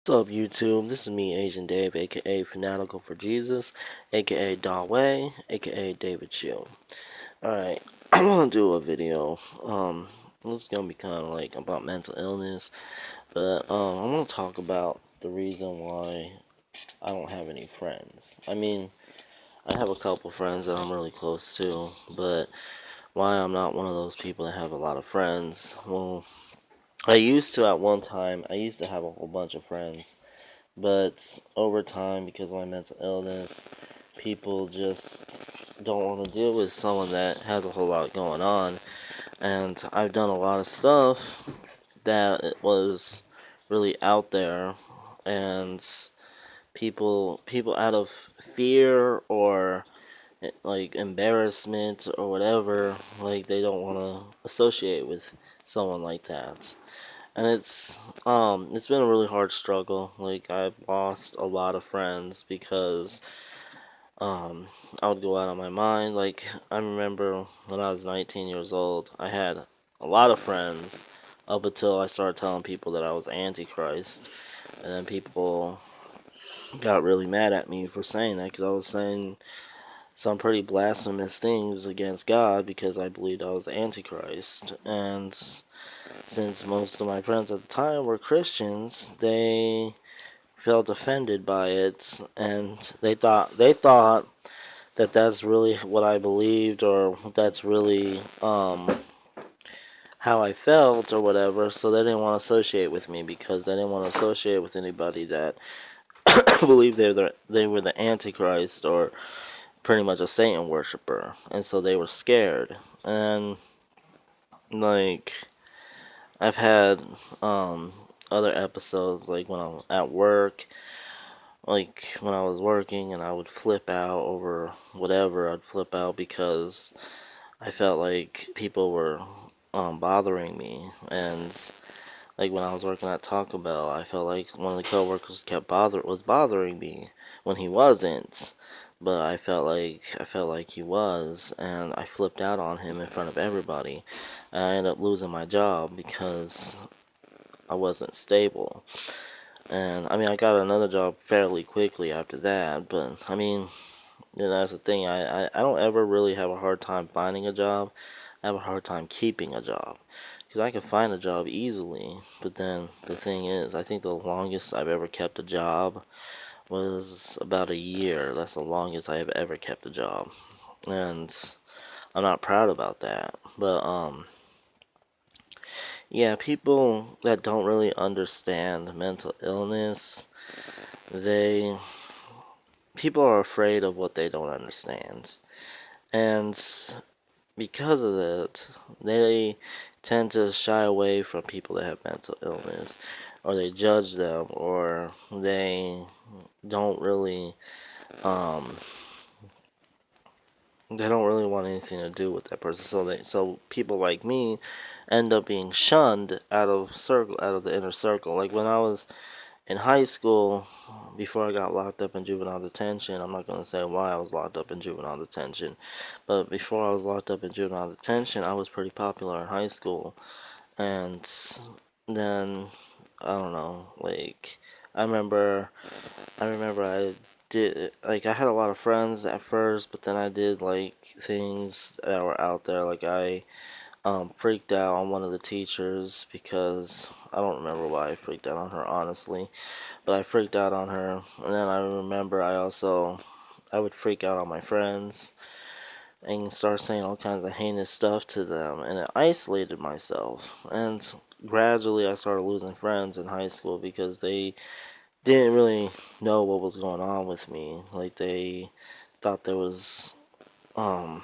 What's up, YouTube? This is me, Asian Dave, aka Fanatical for Jesus, aka Dawei, aka David Chiu. Alright, I'm gonna do a video. It's gonna be kind of like about mental illness, but I'm gonna talk about the reason why I don't have any friends. I have a couple friends that I'm really close to, but why I'm not one of those people that have a lot of friends. Well, I used to at one time, I used to have a whole bunch of friends. But over time, because of my mental illness, people just don't want to deal with someone that has a whole lot going on. And I've done a lot of stuff that it was really out there, and people out of fear or like embarrassment or whatever, like they don't want to associate with someone like that. And it's been a really hard struggle. Like I've lost a lot of friends because um I would go out on my mind. Like I remember when I was 19 years old, I had a lot of friends up until I started telling people that I was Antichrist, and then people got really mad at me for saying that because I was saying some pretty blasphemous things against God because I believed I was Antichrist. And since most of my friends at the time were Christians, they felt offended by it, and they thought that that's really what I believed, or that's really how I felt, or whatever. So they didn't want to associate with me because they didn't want to associate with anybody that believed they were the Antichrist or pretty much a Satan worshiper, and so they were scared. And like I've had other episodes, like when I'm at work, like when I was working and I would flip out over whatever. I'd flip out because I felt like people were bothering me. And like when I was working at Taco Bell, I felt like one of the coworkers was bothering me when he wasn't. But I felt like he was, and I flipped out on him in front of everybody. And I ended up losing my job because I wasn't stable. And I got another job fairly quickly after that. But that's the thing. I don't ever really have a hard time finding a job. I have a hard time keeping a job because I can find a job easily. But then the thing is, I think the longest I've ever kept a job was about a year. That's the longest I have ever kept a job, and I'm not proud about that. But yeah, people that don't really understand mental illness, they people are afraid of what they don't understand. And because of that, they tend to shy away from people that have mental illness, or they judge them, or don't really, um, they don't really want anything to do with that person. So people like me end up being shunned out of the inner circle. Like when I was in high school, before I got locked up in juvenile detention, I'm not going to say why I was locked up in juvenile detention, but before I was locked up in juvenile detention, I was pretty popular in high school. And then, I don't know, like, I remember, I did, like, I had a lot of friends at first, but then I did, like, things that were out there. Like, I freaked out on one of the teachers because I don't remember why I freaked out on her, honestly. But I freaked out on her, and then I remember I would freak out on my friends and start saying all kinds of heinous stuff to them, and it isolated myself. And gradually, I started losing friends in high school because they didn't really know what was going on with me. Like they thought there was um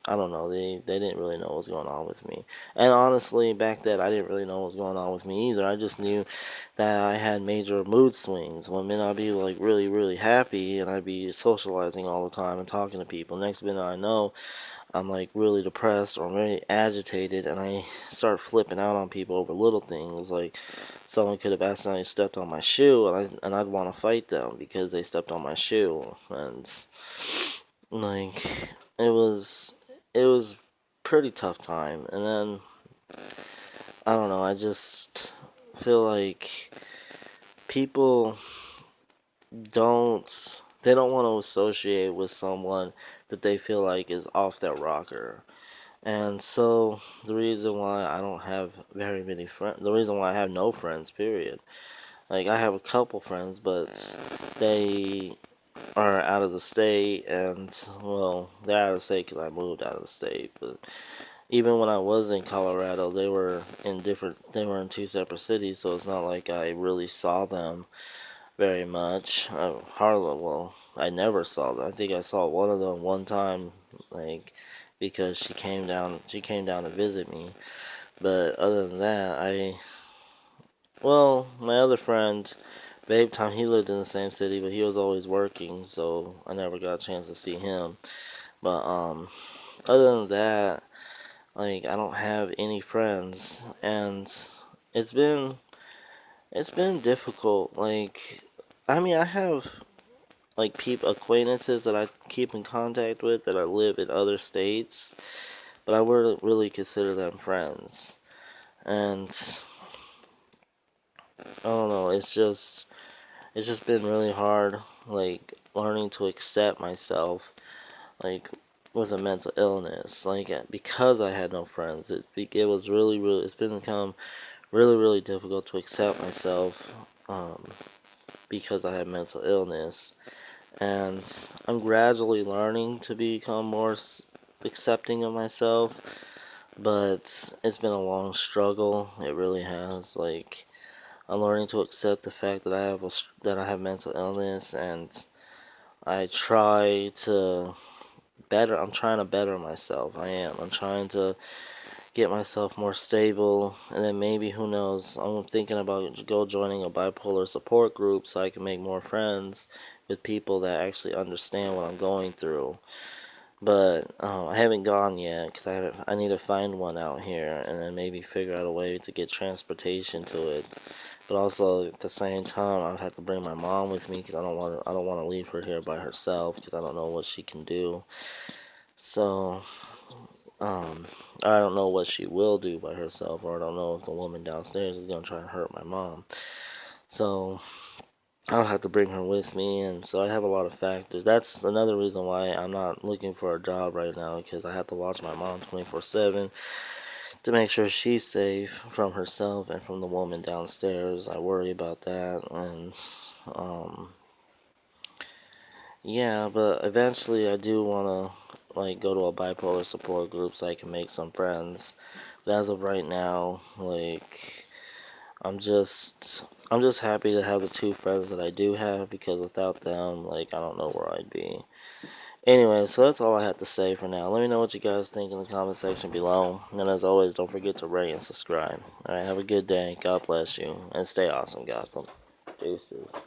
I don't know. They didn't really know what was going on with me. And honestly, back then I didn't really know what was going on with me either. I just knew that I had major mood swings. One minute I'd be like really, really happy and I'd be socializing all the time and talking to people. Next minute I know I'm like really depressed or really agitated and I start flipping out on people over little things. Like someone could have accidentally stepped on my shoe and I'd want to fight them because they stepped on my shoe. And like it was pretty tough time. And then I don't know, I just feel like people they don't want to associate with someone that they feel like is off their rocker. And so the reason why I don't have very many friends, the reason why I have no friends, period. Like I have a couple friends, but they are out of the state, and well, they're out of the state because I moved out of the state. But even when I was in Colorado, they were in two separate cities, so it's not like I really saw them very much. I never saw them. I think I saw one of them one time, like because she came down to visit me. But other than that, my other friend, Babe Time, he lived in the same city, but he was always working, so I never got a chance to see him. But other than that, like I don't have any friends, and it's been it's been difficult. Like, I mean, I have like acquaintances that I keep in contact with that I live in other states, but I wouldn't really consider them friends. And I don't know, it's just been really hard, like learning to accept myself, like with a mental illness, like because I had no friends. It was really it's been become really difficult to accept myself, because I have mental illness, and I'm gradually learning to become more accepting of myself. But it's been a long struggle. It really has. Like I'm learning to accept the fact that that I have mental illness, and I try to I'm trying to better myself. I am. I'm trying to get myself more stable, and then maybe, who knows, I'm thinking about joining a bipolar support group so I can make more friends with people that actually understand what I'm going through. But I haven't gone yet because I need to find one out here, and then maybe figure out a way to get transportation to it. But also at the same time, I would have to bring my mom with me because I don't want to leave her here by herself because I don't know what she can do. So um, I don't know what she will do by herself, or I don't know if the woman downstairs is gonna try and hurt my mom. So I'll have to bring her with me, and so I have a lot of factors. That's another reason why I'm not looking for a job right now, because I have to watch my mom 24/7 to make sure she's safe from herself and from the woman downstairs. I worry about that, and um, yeah, but eventually I do want to like go to a bipolar support group so I can make some friends. But as of right now, like I'm just happy to have the two friends that I do have, because without them, like I don't know where I'd be. Anyway, so that's all I have to say for now. Let me know what you guys think in the comment section below. And as always, don't forget to rate and subscribe. Alright, have a good day. God bless you. And stay awesome, Gotham. Deuces.